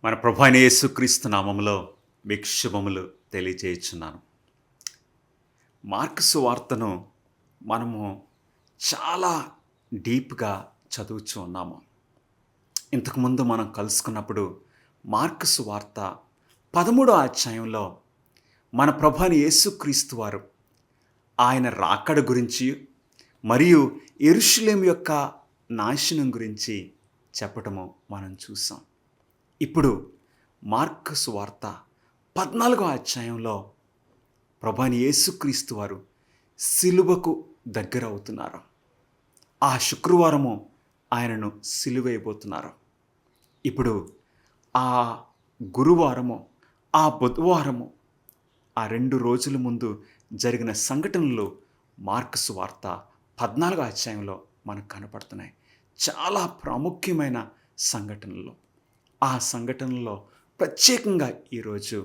మన ప్రభు అయిన యేసుక్రీస్తు నామములో మీకు శుభములు తెలియజేయుచున్నాను. మార్కు సువార్తను మనము చాలా డీప్‌గా చదువుచూ ఉన్నాము. ఇంతకుముందు మనం కలుసుకున్నప్పుడు మార్కు సువార్త 13వ అధ్యాయంలో మన ప్రభు అయిన యేసుక్రీస్తు వారు ఆయన రాకడ గురించి మరియు యెరూషలేము యొక్క నాశనం గురించి చెప్పటము మనం చూసాం. ఇప్పుడు మార్కు సువార్త 14వ అధ్యాయంలో ప్రభువైన యేసుక్రీస్తు వారు సిలువకు దగ్గర అవుతున్నారు. ఆ శుక్రవారము ఆయనను సిలువేయబోతున్నారు. ఇప్పుడు ఆ గురువారము, ఆ బుధవారము, ఆ 2 రోజుల ముందు జరిగిన సంఘటనలు మార్కు సువార్త 14వ అధ్యాయంలో మనకు కనపడుతున్నాయి. చాలా ప్రాముఖ్యమైన సంఘటనలు. ఆ సంఘటనలో ప్రత్యేకంగా ఈరోజు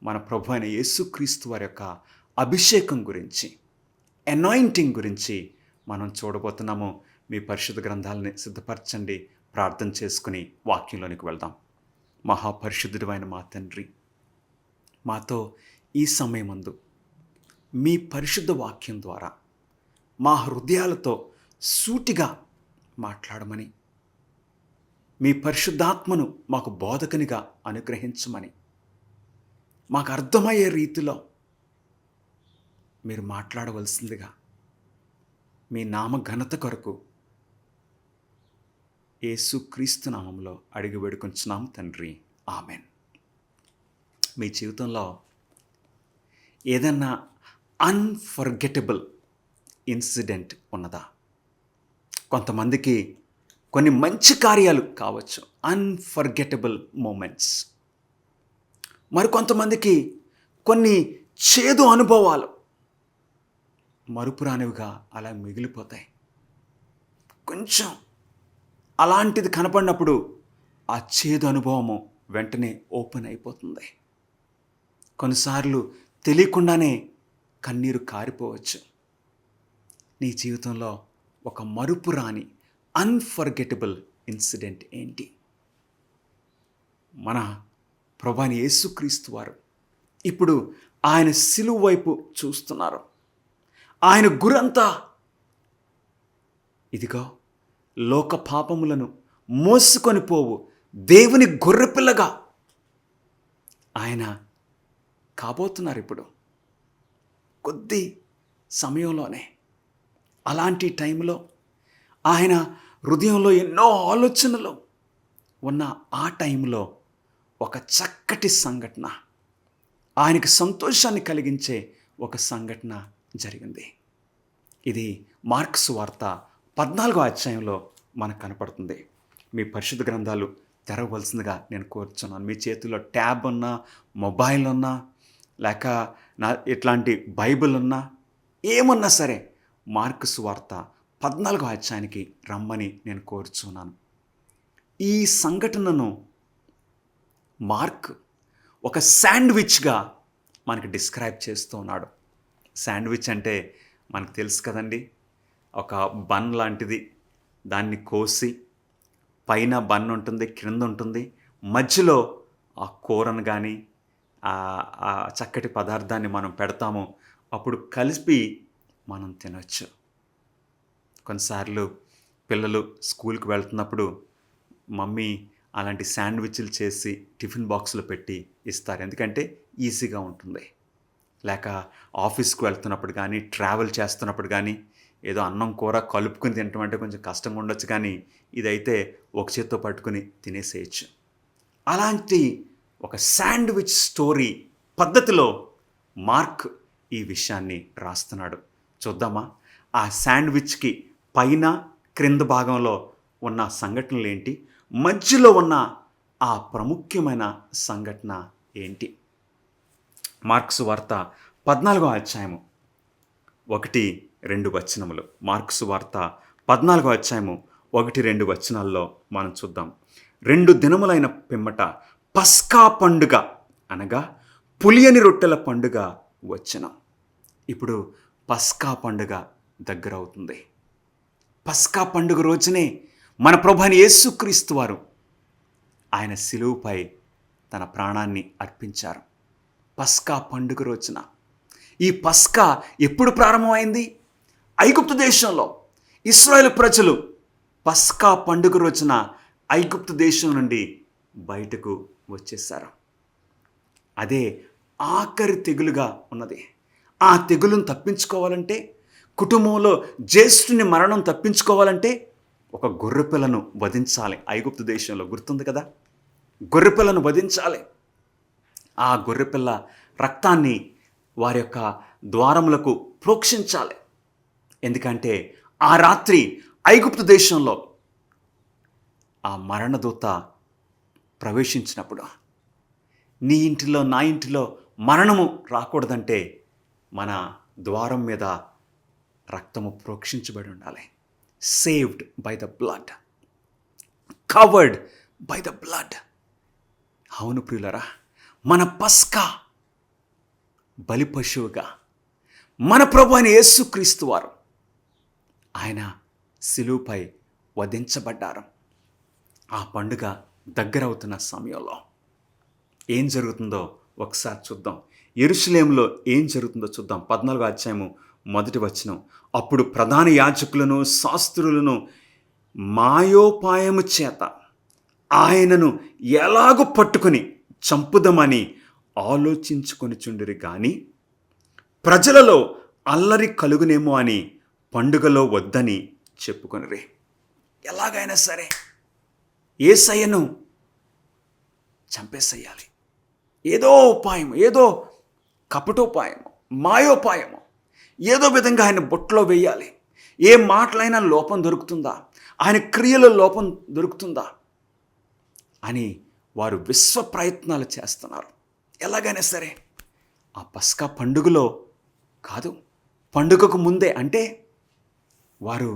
మన ప్రభు అయిన యేసుక్రీస్తు వారి యొక్క అభిషేకం గురించి, అనాయింటింగ్ గురించి మనం చూడబోతున్నాము. మీ పరిశుద్ధ గ్రంథాలని సిద్ధపరచండి, ప్రార్థన చేసుకుని వాక్యంలోనికి వెళ్దాం. మహాపరిశుద్ధుడైన మా తండ్రి, మాతో ఈ సమయమందు మీ పరిశుద్ధ వాక్యం ద్వారా మా హృదయాలతో సూటిగా మాట్లాడమని, మీ పరిశుద్ధాత్మను మాకు బోధకునిగా అనుగ్రహించమని, మాకు అర్థమయ్యే రీతిలో మీరు మాట్లాడవలసిందిగా మీ నామ ఘనత కొరకు యేసుక్రీస్తు నామంలో అడిగి వేడుకొంచున్నాం తండ్రి, ఆమెన్. మీ జీవితంలో ఏదన్నా అన్ఫర్గెటబుల్ ఇన్సిడెంట్ ఉన్నదా? కొంతమందికి కొన్ని మంచి కార్యాలు కావచ్చు, అన్ఫర్గెటబుల్ మూమెంట్స్. మరికొంతమందికి కొన్ని చేదు అనుభవాలు మరుపురానివిగా అలా మిగిలిపోతాయి. కొంచెం అలాంటిది కనపడినప్పుడు ఆ చేదు అనుభవము వెంటనే ఓపెన్ అయిపోతుంది. కొన్నిసార్లు తెలియకుండానే కన్నీరు కారిపోవచ్చు. నీ జీవితంలో ఒక మరుపురాని అన్ఫర్గెటబుల్ ఇన్సిడెంట్ ఏంటి? మన ప్రభువైన యేసుక్రీస్తు వారు ఇప్పుడు ఆయన సిలువ వైపు చూస్తున్నారు. ఆయన గురంతా ఇదిగో లోక పాపములను మోసుకొని పోవు దేవుని గొర్రెపిల్లగా ఆయన కాబోతున్నారు. ఇప్పుడు కొద్ది సమయంలోనే అలాంటి టైంలో ఆయన హృదయంలో ఎన్నో ఆలోచనలు ఉన్న ఆ టైంలో ఒక చక్కటి సంఘటన, ఆయనకి సంతోషాన్ని కలిగించే ఒక సంఘటన జరిగింది. ఇది మార్కు సువార్త 14వ అధ్యాయంలో మనకు కనపడుతుంది. మీ పరిశుద్ధ గ్రంథాలు తెరవలసిందిగా నేను కోరుచున్నాను. మీ చేతిలో ట్యాబ్ ఉన్నా, మొబైల్ ఉన్నా, లేక ఇట్లాంటి బైబిల్ ఉన్నా, ఏమున్నా సరే మార్కు సువార్త 14వ అధ్యాయానికి రమ్మని నేను కోరుచున్నాను. ఈ సంఘటనను మార్క్ ఒక శాండ్విచ్గా మనకి డిస్క్రైబ్ చేస్తూ ఉన్నాడు. శాండ్విచ్ అంటే మనకు తెలుసు కదండి, ఒక బన్ లాంటిది. దాన్ని కోసి పైన బన్ ఉంటుంది, క్రింద ఉంటుంది, మధ్యలో ఆ కూరను కానీ ఆ చక్కటి పదార్థాన్ని మనం పెడతాము. అప్పుడు కలిపి మనం తినొచ్చు. కొన్నిసార్లు పిల్లలు స్కూల్కి వెళ్తున్నప్పుడు మమ్మీ అలాంటి శాండ్విచ్లు చేసి టిఫిన్ బాక్స్లో పెట్టి ఇస్తారు, ఎందుకంటే ఈజీగా ఉంటుంది. లేక ఆఫీస్కి వెళ్తున్నప్పుడు కానీ, ట్రావెల్ చేస్తున్నప్పుడు కానీ, ఏదో అన్నం కూర కలుపుకుని తినటం అంటే కొంచెం కష్టంగా ఉండొచ్చు, కానీ ఇదైతే ఒక చేత్తో పట్టుకుని తినేసేయచ్చు. అలాంటి ఒక శాండ్విచ్ స్టోరీ పద్ధతిలో మార్క్ ఈ విషయాన్ని రాస్తున్నాడు. చూద్దామా ఆ శాండ్విచ్కి పైన క్రింద భాగంలో ఉన్న సంఘటనలు ఏంటి, మధ్యలో ఉన్న ఆ ప్రాముఖ్యమైన సంఘటన ఏంటి? మార్కు సువార్త 14వ అధ్యాయము 1-2 వచనములు. మార్కు సువార్త 14వ అధ్యాయము 1-2 వచనాల్లో మనం చూద్దాం. 2 దినములైన పిమ్మట పస్కా పండుగ అనగా పులియని రొట్టెల పండుగ వచ్చెను. ఇప్పుడు పస్కా పండుగ దగ్గర అవుతుంది. పస్కా పండుగ రోజునే మన ప్రభువైన యేసుక్రీస్తు వారు ఆయన శిలువపై తన ప్రాణాన్ని అర్పించారు. పస్కా పండుగ రోజున. ఈ పస్కా ఎప్పుడు ప్రారంభమైంది? ఐగుప్తు దేశంలో ఇశ్రాయేలు ప్రజలు పస్కా పండుగ రోజున ఐగుప్తు దేశం నుండి బయటకు వచ్చేసారు. అదే ఆఖరి తెగులుగా ఉన్నది. ఆ తెగులును తప్పించుకోవాలంటే, కుటుంబంలో జ్యేష్ఠుని మరణం తప్పించుకోవాలంటే ఒక గొర్రెపిల్లను వధించాలి. ఐగుప్తు దేశంలో గుర్తుంది కదా, గొర్రెపిల్లను వధించాలి. ఆ గొర్రెపిల్ల రక్తాన్ని వారి యొక్క ద్వారములకు ప్రోక్షించాలి. ఎందుకంటే ఆ రాత్రి ఐగుప్తు దేశంలో ఆ మరణదూత ప్రవేశించినప్పుడు, నీ ఇంటిలో నా ఇంటిలో మరణము రాకూడదంటే మన ద్వారం మీద రక్తము ప్రోక్షించబడి ఉండాలి. Saved by the blood, covered by the blood. అవును ప్రియులరా, మన పస్కా బలి పశువుగా మన ప్రభు అయిన యేసుక్రీస్తు వారు ఆయన శిలువపై వధించబడ్డారు. ఆ పండుగ దగ్గరవుతున్న సమయంలో ఏం జరుగుతుందో ఒకసారి చూద్దాం. యెరూషలేములో ఏం జరుగుతుందో చూద్దాం. 14వ అధ్యాయము 1వ వచనం. అప్పుడు ప్రధాన యాజకులను శాస్త్రులను మాయోపాయము చేత ఆయనను ఎలాగూ పట్టుకుని చంపుదామని ఆలోచించుకొనిచుండిరి గాని ప్రజలలో అల్లరి కలుగునేమో అని పండుగలో వద్దని చెప్పుకొనిరి. ఎలాగైనా సరే యేసయ్యను చంపేసేయాలి. ఏదో ఉపాయం, ఏదో కపటోపాయము, మాయోపాయము, ఏదో విధంగా ఆయన బొట్లో వేయాలి. ఏ మాటలైనా లోపం దొరుకుతుందా, ఆయన క్రియలో లోపం దొరుకుతుందా అని వారు విశ్వ ప్రయత్నాలు చేస్తున్నారు. ఎలాగైనా సరే ఆ పస్కా పండుగలో కాదు, పండుగకు ముందే, అంటే వారు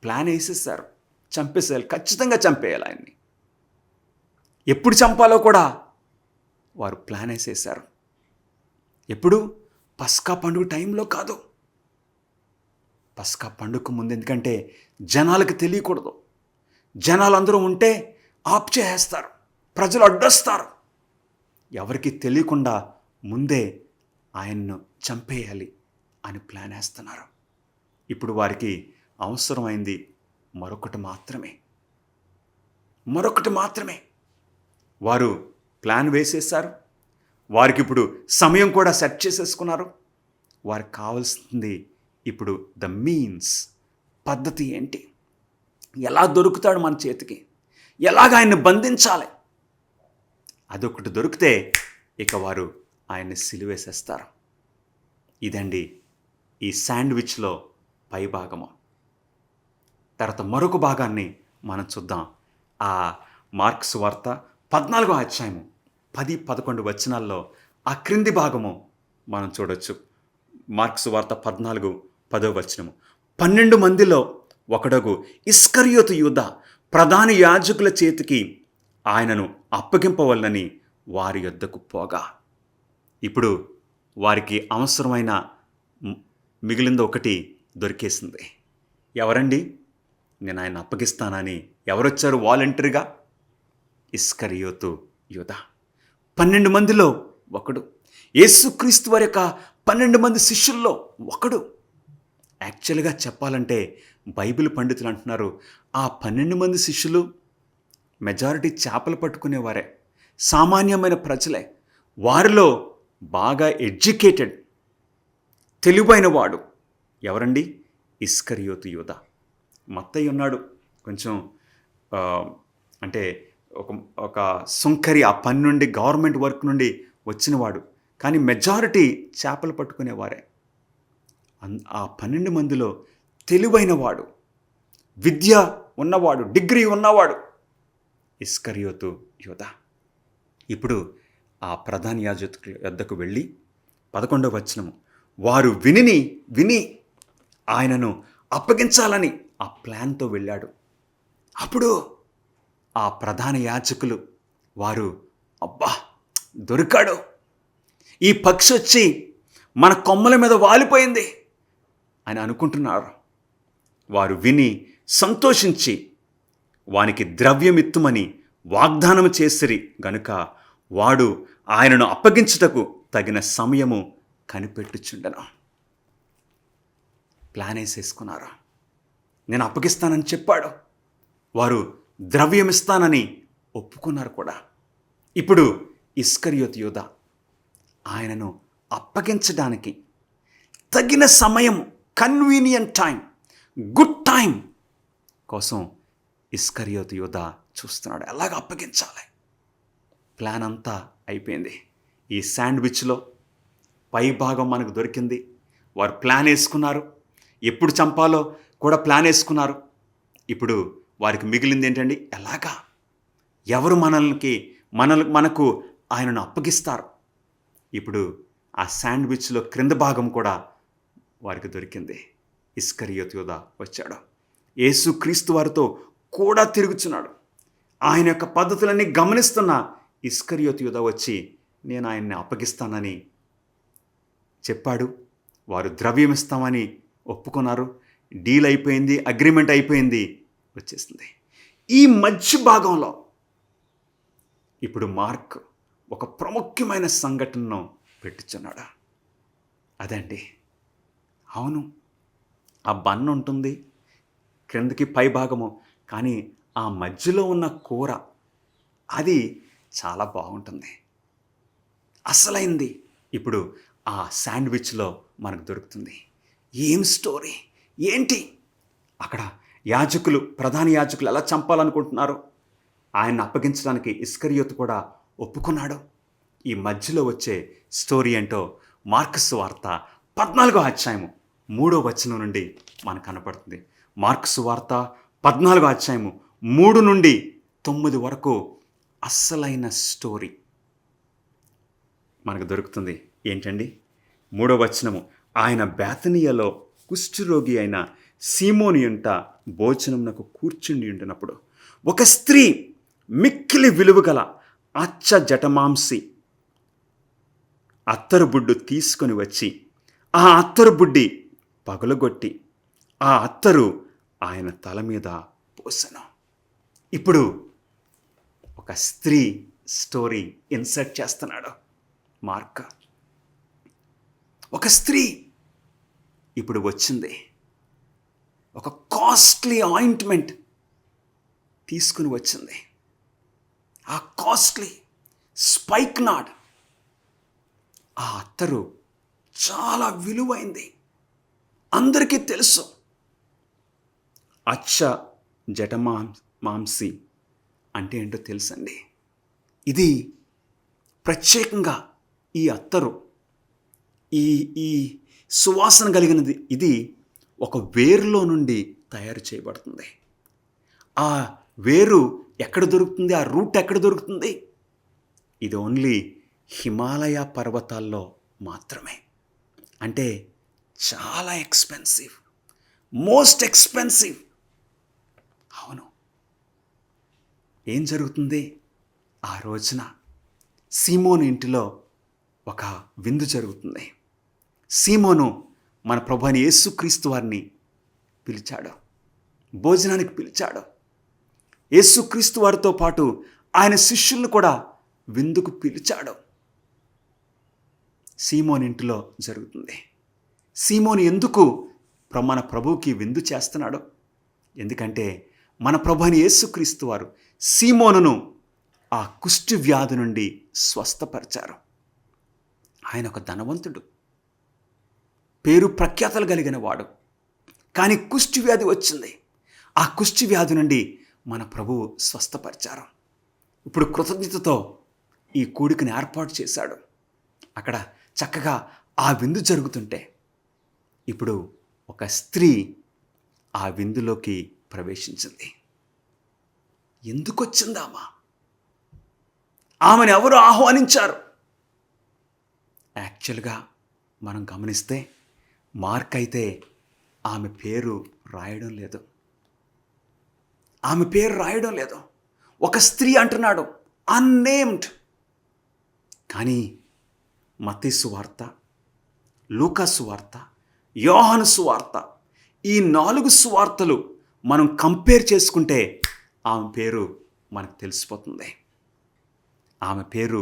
ప్లాన్ వేసేసారు. చంపేసేయాలి, ఖచ్చితంగా చంపేయాలి ఆయన్ని. ఎప్పుడు చంపాలో కూడా వారు ప్లాన్ వేసేసారు. ఎప్పుడు? పస్కా పండుగ టైంలో కాదు, పస్కా పండుగకు ముందు. ఎందుకంటే జనాలకు తెలియకూడదు. జనాలందరూ ఉంటే ఆప్ చేసేస్తారు, ప్రజలు అడ్డొస్తారు. ఎవరికి తెలియకుండా ముందే ఆయన్ను చంపేయాలి అని ప్లాన్ వేస్తున్నారు. ఇప్పుడు వారికి అవసరమైంది మరొకటి మాత్రమే. వారు ప్లాన్ వేసేసారు. వారికి ఇప్పుడు సమయం కూడా సెట్ చేసేసుకున్నారు. వారికి కావాల్సింది ఇప్పుడు ద మీన్స్, పద్ధతి ఏంటి, ఎలా దొరుకుతాడు మన చేతికి, ఎలాగ ఆయన్ని బంధించాలి, అదొకటి దొరికితే ఇక వారు ఆయన్ని సిలువేసేస్తారు. ఇదండి ఈ శాండ్విచ్లో పై భాగము. తర్వాత మరొక భాగాన్ని మనం చూద్దాం. ఆ మార్కు సువార్త 14వ అధ్యాయము 10-11 వచనాల్లో ఆ క్రింది భాగము మనం చూడొచ్చు. మార్కు సువార్త 14:10 వచనము. 12 మందిలో ఒకడగు ఇస్కరియోతు యూదా ప్రధాన యాజకుల చేతికి ఆయనను అప్పగింపవలనని వారి యొద్దకు పోగా. ఇప్పుడు వారికి అవసరమైన మిగిలింది ఒకటి దొరికేసింది. ఎవరండి? నేను ఆయన అప్పగిస్తానని ఎవరొచ్చారు వాలంటరీగా? ఇస్కరియోతు యూదా. 12 మందిలో ఒకడు, యేసుక్రీస్తు వారి యొక్క 12 మంది శిష్యుల్లో ఒకడు. యాక్చువల్గా చెప్పాలంటే బైబిల్ పండితులు అంటున్నారు, ఆ 12 మంది శిష్యులు మెజారిటీ చేపలు పట్టుకునేవారే, సామాన్యమైన ప్రజలే. వారిలో బాగా ఎడ్యుకేటెడ్, తెలివైన వాడు ఎవరండి? ఇస్కరియోతు యూదా. మత్తయి ఉన్నాడు, కొంచెం అంటే ఒక సుంకరి, ఆ పని నుండి, గవర్నమెంట్ వర్క్ నుండి వచ్చినవాడు. కానీ మెజారిటీ చేపలు పట్టుకునేవారే. ఆ 12 మందిలో తెలివైన వాడు, విద్య ఉన్నవాడు, డిగ్రీ ఉన్నవాడు ఇస్కరియోతు యూదా. ఇప్పుడు ఆ ప్రధాన యాజకుల వద్దకు వెళ్ళి 11వ వచనము, వారు విని ఆయనను అప్పగించాలని ఆ ప్లాన్తో వెళ్ళాడు. అప్పుడు ఆ ప్రధాన యాజకులు వారు, అబ్బా దొరికాడు, ఈ పక్షి వచ్చి మన కొమ్మల మీద వాలిపోయింది అని అనుకుంటున్నారు. వారు విని సంతోషించి వానికి ద్రవ్యమిత్తుమని వాగ్దానం చేసిరి గనుక వాడు ఆయనను అప్పగించుటకు తగిన సమయము కనిపెట్టుచుండెను. ప్లాన్ వేసేసుకున్నారు. నేను అప్పగిస్తానని చెప్పాడు. వారు ద్రవ్యం ఇస్తానని ఒప్పుకున్నారు కూడా. ఇప్పుడు ఇస్కరియోతు యూదా ఆయనను అప్పగించడానికి తగిన సమయం, కన్వీనియంట్ టైం, గుడ్ టైం కోసం ఇస్కరియోతు యూదా చూస్తున్నాడు. ఎలాగ అప్పగించాలి? ప్లాన్ అంతా అయిపోయింది. ఈ శాండ్విచ్లో పై భాగం మనకు దొరికింది. వారు ప్లాన్ వేసుకున్నారు. ఎప్పుడు చంపాలో కూడా ప్లాన్ వేసుకున్నారు. ఇప్పుడు వారికి మిగిలింది ఏంటండి? ఎలాగా, ఎవరు మనకు ఆయనను అప్పగిస్తారు? ఇప్పుడు ఆ శాండ్విచ్లో క్రింద భాగం కూడా వారికి దొరికింది. ఇస్కరియోతు యూదా వచ్చాడు. యేసుక్రీస్తు వారితో కూడా తిరుగుచున్నాడు. ఆయన యొక్క పద్ధతులన్నీ గమనిస్తున్న ఇస్కరియోతు యూదా వచ్చి నేను ఆయన్ని అప్పగిస్తానని చెప్పాడు. వారు ద్రవ్యం ఇస్తామని ఒప్పుకున్నారు. డీల్ అయిపోయింది, అగ్రిమెంట్ అయిపోయింది, వచ్చేసింది. ఈ మధ్య భాగంలో ఇప్పుడు మార్క్ ఒక ప్రాముఖ్యమైన సంఘటనను పెట్టుచున్నాడు. అదండి, అవును, ఆ బన్ ఉంటుంది క్రిందకి పై భాగము, కానీ ఆ మధ్యలో ఉన్న కూర అది చాలా బాగుంటుంది. అసలైంది ఇప్పుడు ఆ శాండ్విచ్లో మనకు దొరుకుతుంది. ఏం స్టోరీ ఏంటి? అక్కడ ప్రధాన యాజకులు ఎలా చంపాలనుకుంటున్నారు? ఆయన్ని అప్పగించడానికి ఇస్కరియోతు కూడా ఒప్పుకున్నాడు. ఈ మధ్యలో వచ్చే స్టోరీ ఏంటో మార్కు సువార్త 14వ అధ్యాయము 3వ వచనం నుండి మనకు కనపడుతుంది. మార్కు సువార్త 14వ అధ్యాయము 3 నుండి 9 వరకు అస్సలైన స్టోరీ మనకు దొరుకుతుంది. ఏంటండి? 3వ వచనము, ఆయన బేతనీయలో కుష్ఠరోగి అయిన సీమోను ఇంట భోజనమునకు కూర్చుండి ఉండినప్పుడు ఒక స్త్రీ మిక్కిలి విలువగల అచ్చ జటమాంసి అత్తరుబుడ్డు తీసుకొని వచ్చి ఆ అత్తరుబుడ్డి పగలగొట్టి ఆ అత్తరు ఆయన తల మీద పోసెను. ఇప్పుడు ఒక స్త్రీ స్టోరీ ఇన్సర్ట్ చేస్తున్నాడు మార్క్. ఒక స్త్రీ ఇప్పుడు వచ్చింది. ఒక కాస్ట్లీ ఆయింట్మెంట్ తీసుకుని వచ్చింది. ఆ కాస్ట్లీ స్పైక్నాడ్, ఆ అత్తరు చాలా విలువైంది. అందరికీ తెలుసు. అచ్చ జటమాంసి అంటే ఏంటో తెలుసండి. ఇది ప్రత్యేకంగా ఈ అత్తరు, ఈ సువాసన కలిగినది, ఇది ఒక వేరులో నుండి తయారు చేయబడుతుంది. ఆ వేరు ఎక్కడ దొరుకుతుంది? ఆ రూట్ ఎక్కడ దొరుకుతుంది? ఇది ఓన్లీ హిమాలయ పర్వతాల్లో మాత్రమే. అంటే చాలా ఎక్స్పెన్సివ్, మోస్ట్ ఎక్స్పెన్సివ్. అవును. ఏం జరుగుతుంది? ఆ రోజున సీమోను ఇంటిలో ఒక విందు జరుగుతుంది. సీమోను మన ప్రభువైన యేసుక్రీస్తు వారిని పిలిచాడు, భోజనానికి పిలిచాడు. యేసుక్రీస్తు వారితో పాటు ఆయన శిష్యులను కూడా విందుకు పిలిచాడు. సీమోను ఇంటిలో జరుగుతుంది. సీమోను ఎందుకు మన ప్రభువుకి విందు చేస్తున్నాడు? ఎందుకంటే మన ప్రభువైన యేసుక్రీస్తు వారు సీమోనును ఆ కుష్టి వ్యాధి నుండి స్వస్థపరిచారు. ఆయన ఒక ధనవంతుడు, పేరు ప్రఖ్యాతలు కలిగిన వాడు. కానీ కుష్టి వ్యాధి వచ్చింది. ఆ కుష్టి వ్యాధి నుండి మన ప్రభువు స్వస్థపరిచారు. ఇప్పుడు కృతజ్ఞతతో ఈ కూడికను ఏర్పాటు చేశాడు. అక్కడ చక్కగా ఆ విందు జరుగుతుంటే ఇప్పుడు ఒక స్త్రీ ఆ విందులోకి ప్రవేశించింది. ఎందుకు వచ్చిందామా? ఆమెను ఎవరు ఆహ్వానించారు? యాక్చువల్గా మనం గమనిస్తే మార్క్ అయితే ఆమె పేరు రాయడం లేదు. ఆమె పేరు రాయడం లేదు. ఒక స్త్రీ అంటున్నాడు, అన్నేమ్డ్. కానీ మత్తయి సువార్త, లూకా సువార్త, యోహాను సువార్త, ఈ 4 సువార్తలు మనం కంపేర్ చేసుకుంటే ఆమె పేరు మనకు తెలిసిపోతుంది. ఆమె పేరు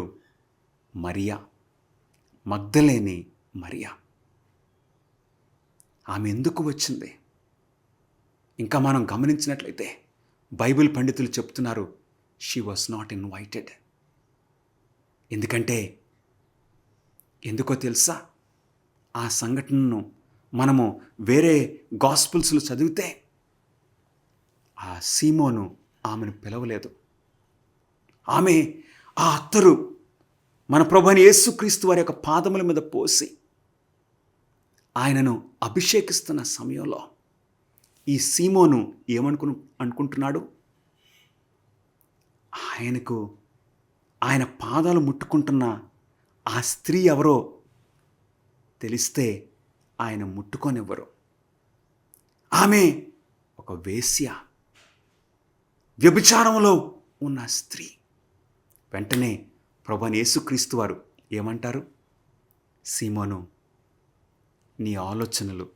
మరియా, మగ్దలేని మరియా. ఆమె ఎందుకు వచ్చింది? ఇంకా మనం గమనించినట్లయితే బైబిల్ పండితులు చెప్తున్నారు, షీ వాజ్ నాట్ ఇన్వైటెడ్. ఎందుకో తెలుసా? ఆ సంఘటనను మనము వేరే గాస్పుల్స్లో చదివితే ఆ సీమోను ఆమెను పిలవలేదు. ఆమె ఆ అత్తరు మన ప్రభువైన యేసుక్రీస్తు వారి యొక్క పాదముల మీద పోసి ఆయనను అభిషేకిస్తున్న సమయంలో ఈ సీమోను అనుకుంటున్నాడు, ఆయన పాదాలు ముట్టుకుంటున్న ఆ స్త్రీ ఎవరో తెలిస్తే ఆయన ముట్టుకోనివ్వరు. ఆమె ఒక వేశ్య, వ్యభిచారంలో ఉన్న స్త్రీ. వెంటనే ప్రభువైన యేసుక్రీస్తు వారు ఏమంటారు? సీమోను, నీ ఆలోచనలు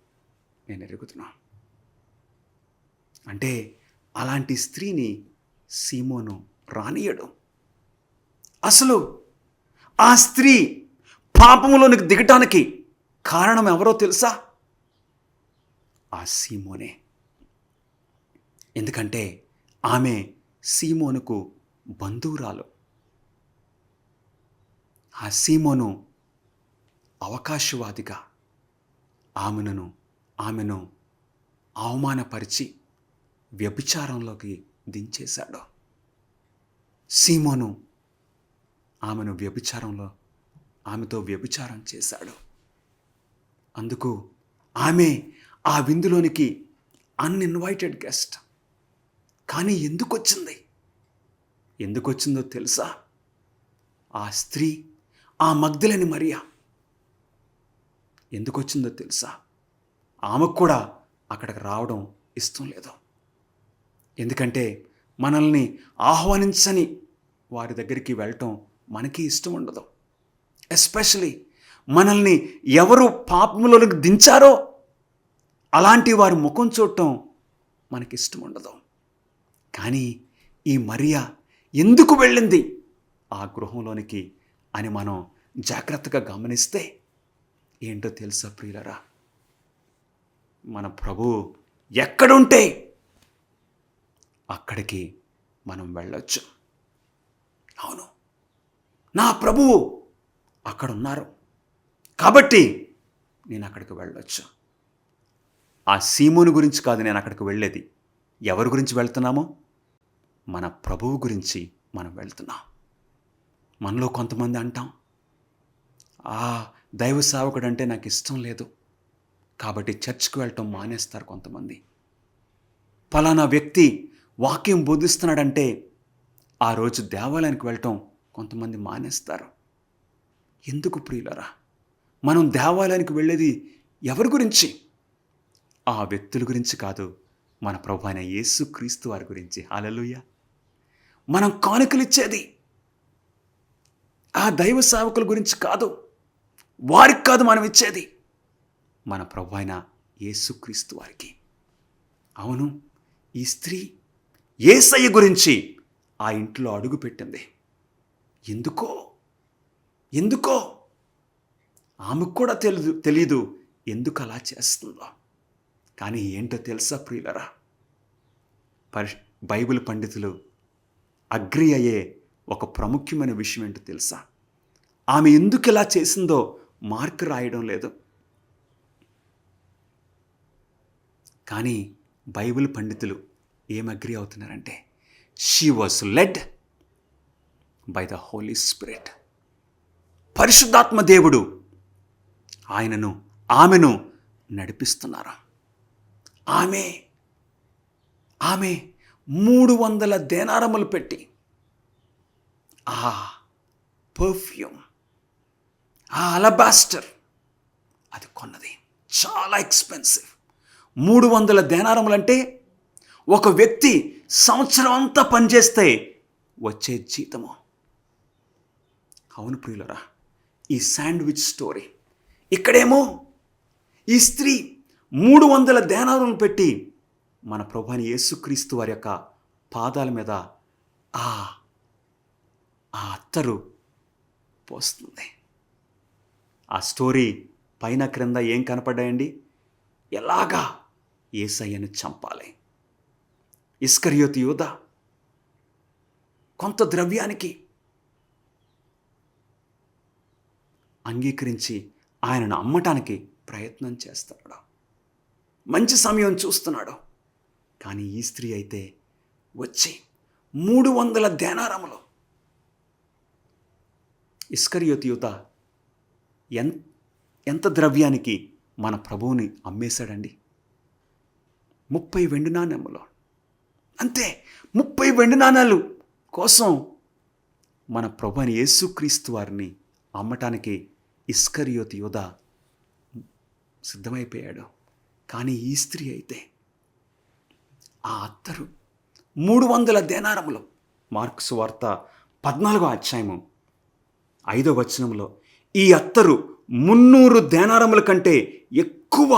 నేను ఎరుగుతున్నాను. అంటే అలాంటి స్త్రీని సీమోను రానియడు. అసలు ఆ స్త్రీ పాపములోనికి దిగటానికి కారణం ఎవరో తెలుసా? ఆ సీమోనే. ఎందుకంటే ఆమె సీమోనుకు బంధువురాలు. ఆ సీమోను అవకాశవాదిగా ఆమెను అవమానపరిచి వ్యభిచారంలోకి దించేశాడు. సీమోను ఆమెతో వ్యభిచారం చేశాడు. అందుకు ఆమె ఆ విందులోనికి అన్ఇన్వైటెడ్ గెస్ట్. కానీ ఎందుకు వచ్చిందో తెలుసా? ఆ స్త్రీ, ఆ మగ్దలేని మరియా ఎందుకు వచ్చిందో తెలుసా? ఆమెకు కూడా అక్కడికి రావడం ఇష్టం లేదు. ఎందుకంటే మనల్ని ఆహ్వానించని వారి దగ్గరికి వెళ్ళటం మనకి ఇష్టం ఉండదు. ఎస్పెషలీ మనల్ని ఎవరు పాపంలోకి దించారో అలాంటి వారి ముఖం చూడటం మనకి ఇష్టం ఉండదు. కానీ ఈ మరియా ఎందుకు వెళ్ళింది ఆ గృహంలోనికి అని మనం జాగ్రత్తగా గమనిస్తే ఏంటో తెలుసా ప్రియులరా? మన ప్రభువు ఎక్కడుంటే అక్కడికి మనం వెళ్ళొచ్చు. అవును, నా ప్రభువు అక్కడున్నారు కాబట్టి నేను అక్కడికి వెళ్ళొచ్చు. ఆ సీమోను గురించి కాదు నేను అక్కడికి వెళ్ళేది. ఎవరి గురించి వెళ్తున్నామో? మన ప్రభువు గురించి మనం వెళ్తున్నాం. మనలో కొంతమంది అంటాం, ఆ దైవ సేవకుడు అంటే నాకు ఇష్టం లేదు కాబట్టి చర్చ్కి వెళ్ళటం మానేస్తారు కొంతమంది. ఫలానా వ్యక్తి వాక్యం బోధిస్తున్నాడంటే ఆ రోజు దేవాలయానికి వెళ్ళటం కొంతమంది మానేస్తారు. ఎందుకు ప్రియులరా? మనం దేవాలయానికి వెళ్ళేది ఎవరి గురించి? ఆ వ్యక్తుల గురించి కాదు, మన ప్రభువైన అయిన యేసుక్రీస్తు వారి గురించి. హల్లెలూయా! మనం కానుకలు ఇచ్చేది ఆ దైవ సేవకుల గురించి కాదు, వారికి కాదు మనం ఇచ్చేది, మన ప్రభువైన అయిన యేసుక్రీస్తు వారికి. అవును, ఈ స్త్రీ యేసయ్య గురించి ఆ ఇంట్లో అడుగుపెట్టింది. ఎందుకో ఆమెకు కూడా తెలీదు ఎందుకు అలా చేస్తుందో. కానీ ఏంటో తెలుసా ప్రియులరా? బైబిల్ పండితులు అగ్రి అయ్యే ఒక ప్రాముఖ్యమైన విషయం ఏంటో తెలుసా? ఆమె ఎందుకు ఇలా చేసిందో మార్కు రాయడం లేదు. కానీ బైబిల్ పండితులు ఏం అగ్రి అవుతున్నారంటే, she was led by the Holy Spirit. పరిశుద్ధాత్మ దేవుడు ఆమెను నడిపిస్తున్నారు. ఆమె 300 దేనారములు పెట్టి ఆ పర్ఫ్యూమ్, ఆ అలబాస్టర్ అది కొన్నది. చాలా ఎక్స్పెన్సివ్. 300 దేనారములు అంటే ఒక వ్యక్తి సంవత్సరం అంతా పనిచేస్తే వచ్చే జీతము. అవును ప్రియులరా, ఈ శాండ్విచ్ స్టోరీ. ఇక్కడేమో ఈ స్త్రీ 300 దేనారములు పెట్టి మన ప్రభువైన యేసుక్రీస్తు వారి యొక్క పాదాల మీద ఆ ఆ అత్తరు పోస్తుంది. ఆ స్టోరీ పైన క్రింద ఏం కనపడ్డాయండి? ఎలాగా యేసయ్యను చంపాలి. ఇస్కరియోతు యూదా కొంత ద్రవ్యానికి అంగీకరించి ఆయనను అమ్మటానికి ప్రయత్నం చేస్తున్నాడు. మంచి సమయం చూస్తున్నాడు. కానీ ఈ స్త్రీ అయితే వచ్చి 300 దేనారములు ఇస్కరియోతు యూదా ఎంత ద్రవ్యానికి మన ప్రభువుని అమ్మేశాడండి? 30 వెండి నాణెములు. అంతే, 30 వెండి నాణాలు కోసం మన ప్రభు అని యేసుక్రీస్తు వారిని అమ్మటానికి ఇస్కరియోతు యూదా సిద్ధమైపోయాడు. కానీ ఈ స్త్రీ అయితే ఆ అత్తరు 300 దేనారములు. మార్కు సువార్త 14వ అధ్యాయము 5వ వచనంలో ఈ అత్తరు 300 దేనారముల కంటే ఎక్కువ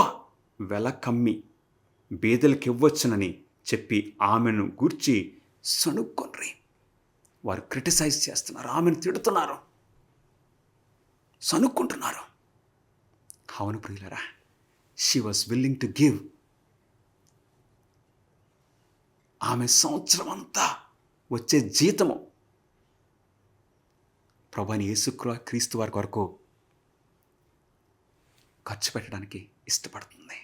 వెల కమ్మి బేదలకు ఇవ్వచ్చునని చెప్పి ఆమెను గూర్చి సణుక్కొన్రి. వారు క్రిటిసైజ్ చేస్తున్నారు, ఆమెను తిడుతున్నారు, సణుక్కుంటున్నారు. అవును ప్రియులరా, she was willing to give. ఆమె సంవత్సరం అంతా వచ్చే జీతము ప్రభువైన యేసుక్రీస్తు వారి కొరకు ఖర్చు పెట్టడానికి ఇష్టపడుతుంది.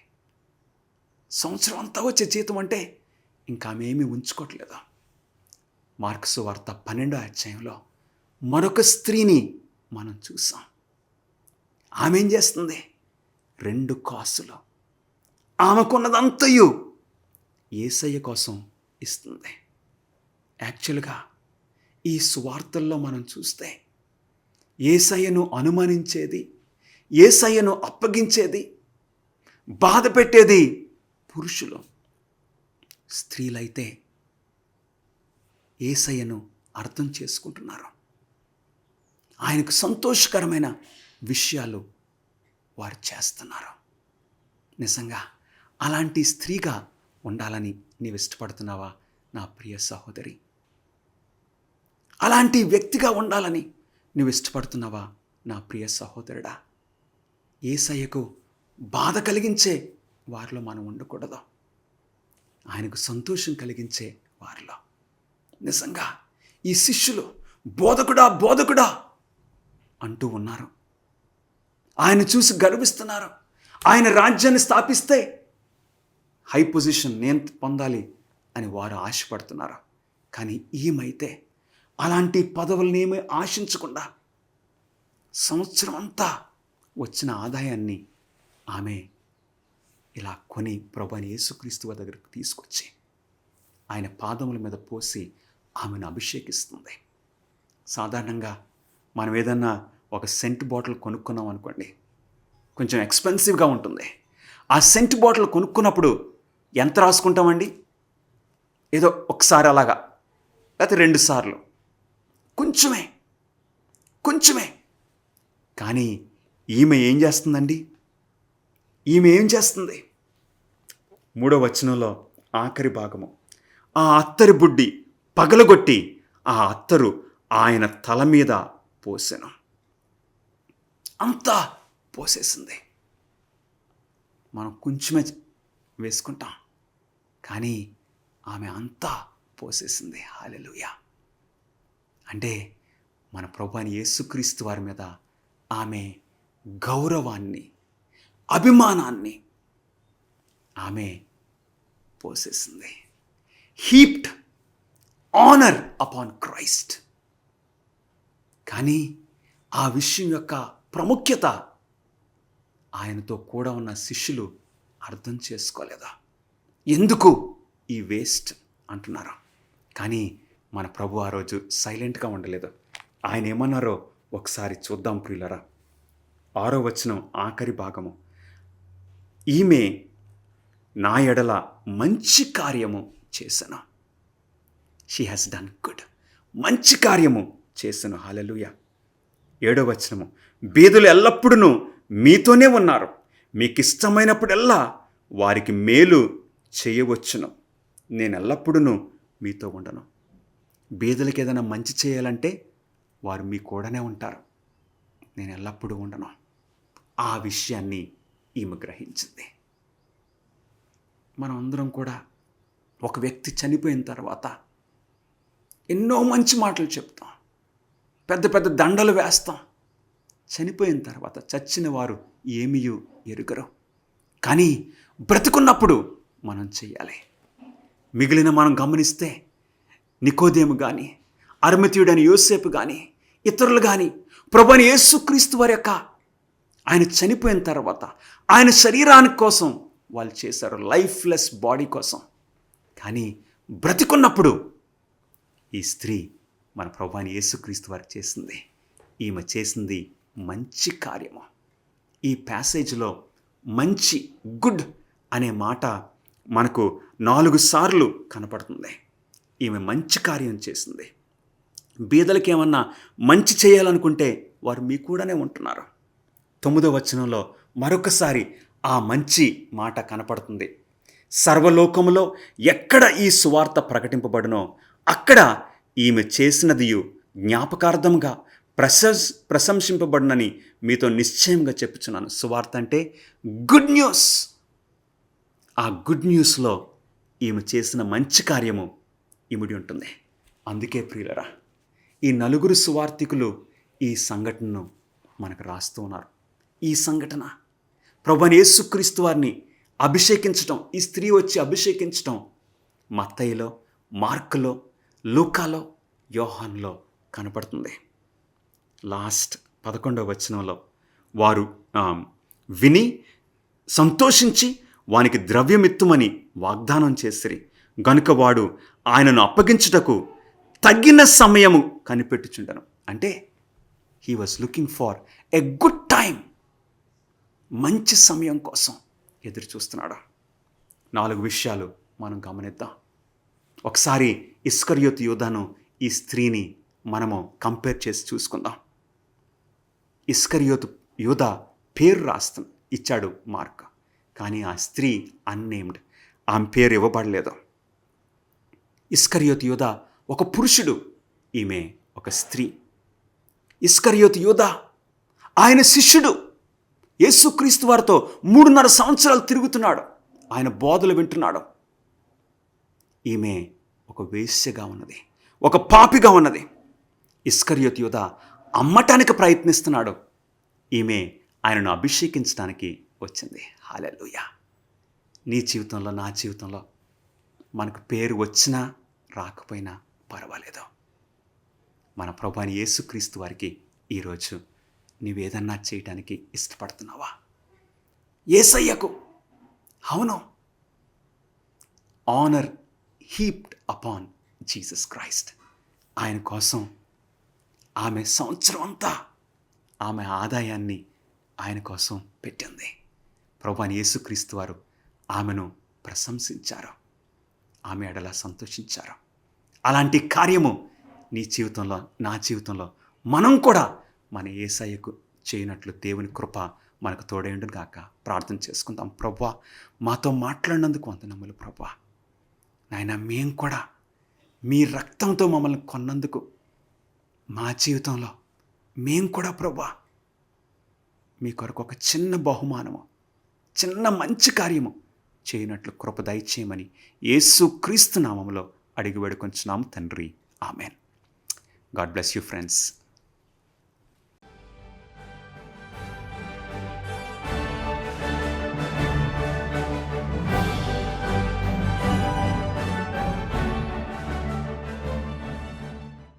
సంవత్సరం అంతా వచ్చే జీతం అంటే ఇంకా ఆమె ఏమీ ఉంచుకోవట్లేదు. మార్కు సువార్త 12వ అధ్యాయంలో మరొక స్త్రీని మనం చూసాం. ఆమె ఏం చేస్తుంది? 2 కాసులు ఆమెకున్నదంతయు యేసయ్య కోసం ఇస్తుంది. యాక్చువల్గా ఈ సువార్తల్లో మనం చూస్తే యేసయ్యను అనుమానించేది, యేసయ్యను అప్పగించేది, బాధ పెట్టేది పురుషులు. స్త్రీలైతే యేసయ్యను అర్థం చేసుకుంటున్నారు. ఆయనకు సంతోషకరమైన విషయాలు వారు చేస్తున్నారు. నిజంగా అలాంటి స్త్రీగా ఉండాలని నీవు ఇష్టపడుతున్నావా నా ప్రియ సహోదరి? అలాంటి వ్యక్తిగా ఉండాలని నువ్వు ఇష్టపడుతున్నావా నా ప్రియ సహోదరుడా? యేసయ్యకు బాధ కలిగించే వారిలో మనం ఉండకూడదు, ఆయనకు సంతోషం కలిగించే వారిలో. నిజంగా ఈ శిష్యులు బోధకుడా బోధకుడా అంటూ ఉన్నారు. ఆయన చూసి గర్విస్తున్నారు. ఆయన రాజ్యాన్ని స్థాపిస్తే హై పొజిషన్ నేను పొందాలి అని వారు ఆశపడుతున్నారు. కానీ ఈమెయితే అలాంటి పదవులనేమీ ఆశించకుండా సంవత్సరం అంతా వచ్చిన ఆదాయాన్ని ఆమె ఇలా కొని ప్రభువైన యేసుక్రీస్తు దగ్గరకు తీసుకొచ్చి ఆయన పాదముల మీద పోసి ఆమెను అభిషేకిస్తుంది. సాధారణంగా మనం ఏదన్నా ఒక సెంట్ బాటిల్ కొనుక్కున్నాం అనుకోండి, కొంచెం ఎక్స్పెన్సివ్గా ఉంటుంది. ఆ సెంట్ బాటిల్ కొనుక్కున్నప్పుడు ఎంత రాసుకుంటామండి? ఏదో ఒకసారి అలాగా, లేకపోతే 2 సార్లు, కొంచెమే. కానీ ఈమె ఏం చేస్తుందండి? ఈమె ఏం చేస్తుంది? 3వ వచనంలో ఆఖరి భాగము, ఆ అత్తరి బుడ్డి పగలగొట్టి ఆ అత్తరు ఆయన తల మీద పోసెను. అంతా పోసేసింది. మనం కొంచెమే వేసుకుంటాం, కానీ ఆమె అంతా పోసేసింది. హల్లెలూయా. అంటే మన ప్రభువైన యేసుక్రీస్తు వారి మీద ఆమె గౌరవాన్ని, అభిమానాన్ని ఆమె పోసేసింది. Heaped honour upon Christ. కానీ ఆ విషయం యొక్క ప్రాముఖ్యత ఆయనతో కూడా ఉన్న శిష్యులు అర్థం చేసుకోలేదా? ఎందుకు ఈ వేస్ట్ అంటున్నారు. కానీ మన ప్రభు ఆ రోజు సైలెంట్గా ఉండలేదు. ఆయన ఏమన్నారో ఒకసారి చూద్దాం ప్రియులరా. 6వ వచనం ఆఖరి భాగము, ఈమె నా ఎడల మంచి కార్యము చేసెను. She has done good. మంచి కార్యము చేసెను. హల్లెలూయా. 7వ వచనము, బీదలు ఎల్లప్పుడూ మీతోనే ఉన్నారు, మీకు ఇష్టమైనప్పుడల్లా వారికి మేలు చేయవచ్చును, నేను ఎల్లప్పుడూ మీతో ఉండను. బీదలకు ఏదైనా మంచి చేయాలంటే వారు మీ కూడానే ఉంటారు. నేను ఎల్లప్పుడూ ఉండను. ఆ విషయాన్ని ఈమె గ్రహించింది. మనం అందరం కూడా ఒక వ్యక్తి చనిపోయిన తర్వాత ఎన్నో మంచి మాటలు చెప్తాం, పెద్ద పెద్ద దండలు వేస్తాం. చనిపోయిన తర్వాత చచ్చిన వారు ఏమీ ఎరుగరు. కానీ బ్రతుకున్నప్పుడు మనం చెయ్యాలి. మిగిలిన మనం గమనిస్తే నికోదేము కానీ, అరిమతీయుడైన యోసేపు కానీ, ఇతరులు కానీ ప్రభువైన యేసుక్రీస్తు వారి యొక్క ఆయన చనిపోయిన తర్వాత ఆయన శరీరానికి కోసం వాళ్ళు చేశారు, లైఫ్లెస్ బాడీ కోసం. కానీ బ్రతికున్నప్పుడు ఈ స్త్రీ మన ప్రభువైన యేసుక్రీస్తు వారు చేసింది, ఈమె చేసింది మంచి కార్యము. ఈ ప్యాసేజ్లో మంచి, గుడ్ అనే మాట మనకు 4 సార్లు కనపడుతుంది. ఈమె మంచి కార్యం చేసింది. బీదలకి ఏమన్నా మంచి చేయాలనుకుంటే వారు మీ కూడానే ఉంటున్నారు. 9వ వచనంలో మరొకసారి ఆ మంచి మాట కనపడుతుంది. సర్వలోకములో ఎక్కడ ఈ సువార్త ప్రకటింపబడునో అక్కడ ఈమె చేసినదియు జ్ఞాపకార్థంగా ప్రశంసింపబడునని మీతో నిశ్చయంగా చెప్పుచున్నాను. సువార్త అంటే గుడ్ న్యూస్. ఆ గుడ్ న్యూస్లో ఈమె చేసిన మంచి కార్యము ఇమిడి ఉంటుంది. అందుకే ప్రియులరా, ఈ 4 సువార్థికులు ఈ సంఘటనను మనకు రాస్తూ ఉన్నారు. ఈ సంఘటన ప్రభువైన యేసుక్రీస్తు వారిని అభిషేకించటం, ఈ స్త్రీ వచ్చి అభిషేకించటం మత్తయిలో, మార్కులో, లూకాలో, యోహానులో కనపడుతుంది. లాస్ట్ 11వ వచనంలో వారు విని సంతోషించి వానికి ద్రవ్యమిత్తుమని వాగ్దానం చేసిరి. గనుక వాడు ఆయనను అప్పగించుటకు తగిన సమయము కనిపెట్టుచుండను. అంటే he was looking for a good time. మంచి సమయం కోసం ఎదురు చూస్తున్నాడు. 4 విషయాలు మనం గమనిద్దాం. ఒకసారి ఇస్కరియోతు యూదాను, ఈ స్త్రీని మనము కంపేర్ చేసి చూసుకుందాం. ఇస్కరియోతు యూదా పేరు ఇచ్చాడు మార్క్, కానీ ఆ స్త్రీ అన్నేమ్డ్, ఆమె పేరు ఇవ్వబడలేదు. ఇస్కరియోతు యూదా ఒక పురుషుడు, ఈమె ఒక స్త్రీ. ఇస్కరియోతు యూదా ఆయన శిష్యుడు, యేసుక్రీస్తు వారితో 3.5 సంవత్సరాలు తిరుగుతున్నాడు, ఆయన బోధలు వింటున్నాడు. ఈమె ఒక వేశ్యగా ఉన్నది, ఒక పాపిగా ఉన్నది. ఇస్కరియోతు యూదా అమ్మటానికి ప్రయత్నిస్తున్నాడు, ఈమె ఆయనను అభిషేకించడానికి వచ్చింది. హల్లెలూయా. నీ జీవితంలో, నా జీవితంలో మనకు పేరు వచ్చినా రాకపోయినా పర్వాలేదు. మన ప్రభువైన యేసుక్రీస్తు వారికి ఈరోజు నీవేదన్నా చేయడానికి ఇష్టపడుతున్నావా? యేసయ్యకు, అవును, honour heaped upon Jesus Christ. ఆయన కోసం ఆమె సంవత్సరం అంతా ఆమె ఆదాయాన్ని ఆయన కోసం పెట్టింది. ప్రభువైన యేసుక్రీస్తు వారు ఆమెను ప్రశంసించారు, ఆమె ఎడల సంతోషించారు. అలాంటి కార్యము నీ జీవితంలో, నా జీవితంలో మనం కూడా మన యేసయ్యకు చేయనట్లు దేవుని కృప మనకు తోడేయుండును గాక. ప్రార్థన చేసుకుందాం. ప్రభువా, మాతో మాట్లాడినందుకు వందనములు ప్రభువా. నాయన, మేము కూడా మీ రక్తంతో మమ్మల్ని కొన్నందుకు మా జీవితంలో మేము కూడా ప్రభువా మీ కొరకు ఒక చిన్న బహుమానము, చిన్న మంచి కార్యము చేయనట్లు కృప దయచేయమని యేసుక్రీస్తు నామములో అడిగి వేడుకొంచున్నాము తండ్రి. Amen. God bless you friends.